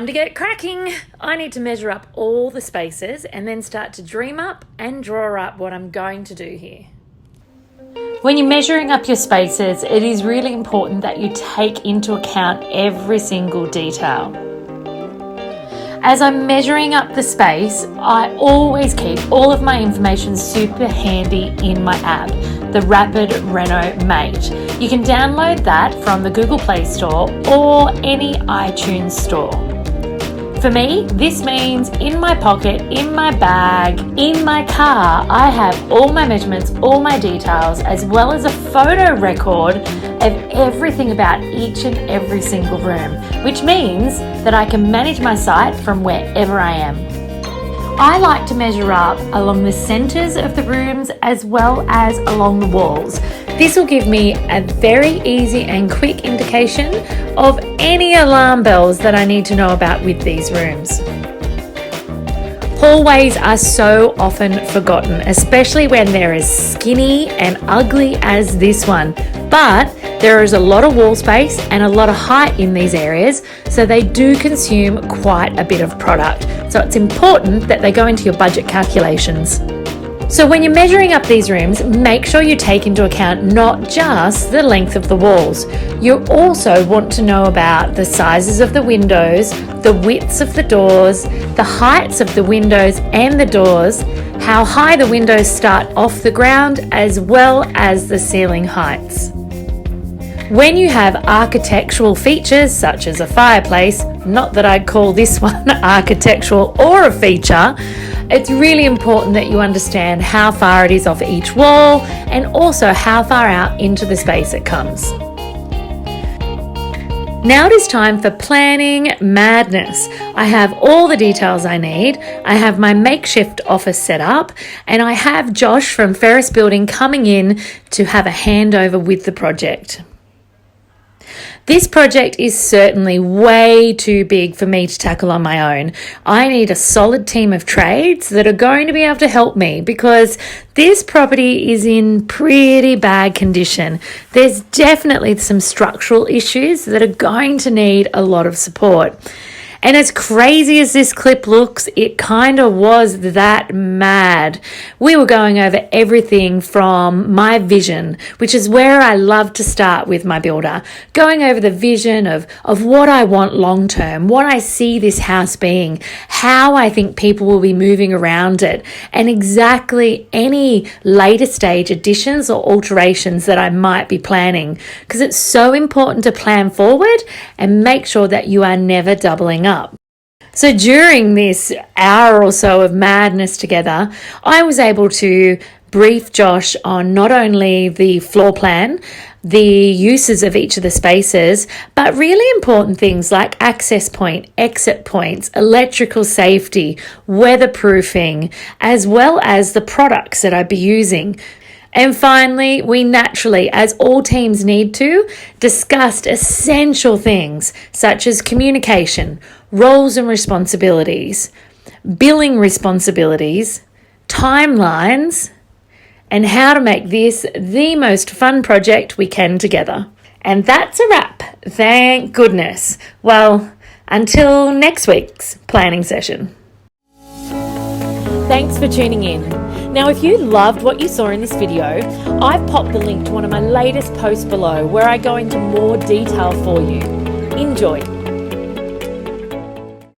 to get cracking. I need to measure up all the spaces and then start to dream up and draw up what I'm going to do here. When you're measuring up your spaces, it is really important that you take into account every single detail. As I'm measuring up the space, I always keep all of my information super handy in my app, the Rapid Reno Mate. You can download that from the Google Play Store or any iTunes store. For me, this means in my pocket, in my bag, in my car, I have all my measurements, all my details, as well as a photo record of everything about each and every single room, which means that I can manage my site from wherever I am. I like to measure up along the centres of the rooms as well as along the walls. This will give me a very easy and quick indication of any alarm bells that I need to know about with these rooms. Hallways are so often forgotten, especially when they're as skinny and ugly as this one. But there is a lot of wall space and a lot of height in these areas, so they do consume quite a bit of product. So it's important that they go into your budget calculations. So when you're measuring up these rooms, make sure you take into account not just the length of the walls. You also want to know about the sizes of the windows, the widths of the doors, the heights of the windows and the doors, how high the windows start off the ground, as well as the ceiling heights. When you have architectural features such as a fireplace, not that I'd call this one architectural or a feature, it's really important that you understand how far it is off each wall and also how far out into the space it comes. Now it is time for planning madness. I have all the details I need. I have my makeshift office set up, and I have Josh from Ferris Building coming in to have a handover with the project. This project is certainly way too big for me to tackle on my own. I need a solid team of trades that are going to be able to help me because this property is in pretty bad condition. There's definitely some structural issues that are going to need a lot of support. And as crazy as this clip looks, it kind of was that mad. We were going over everything from my vision, which is where I love to start with my builder, going over the vision of what I want long term, what I see this house being, how I think people will be moving around it, and exactly any later stage additions or alterations that I might be planning, because it's so important to plan forward and make sure that you are never doubling up. So during this hour or so of madness together, I was able to brief Josh on not only the floor plan, the uses of each of the spaces, but really important things like access point, exit points, electrical safety, weatherproofing, as well as the products that I'd be using. And finally, we naturally, as all teams need to, discussed essential things such as communication, roles and responsibilities, billing responsibilities, timelines, and how to make this the most fun project we can together. And that's a wrap, thank goodness. Well, until next week's planning session. Thanks for tuning in. Now, if you loved what you saw in this video, I've popped the link to one of my latest posts below where I go into more detail for you. Enjoy.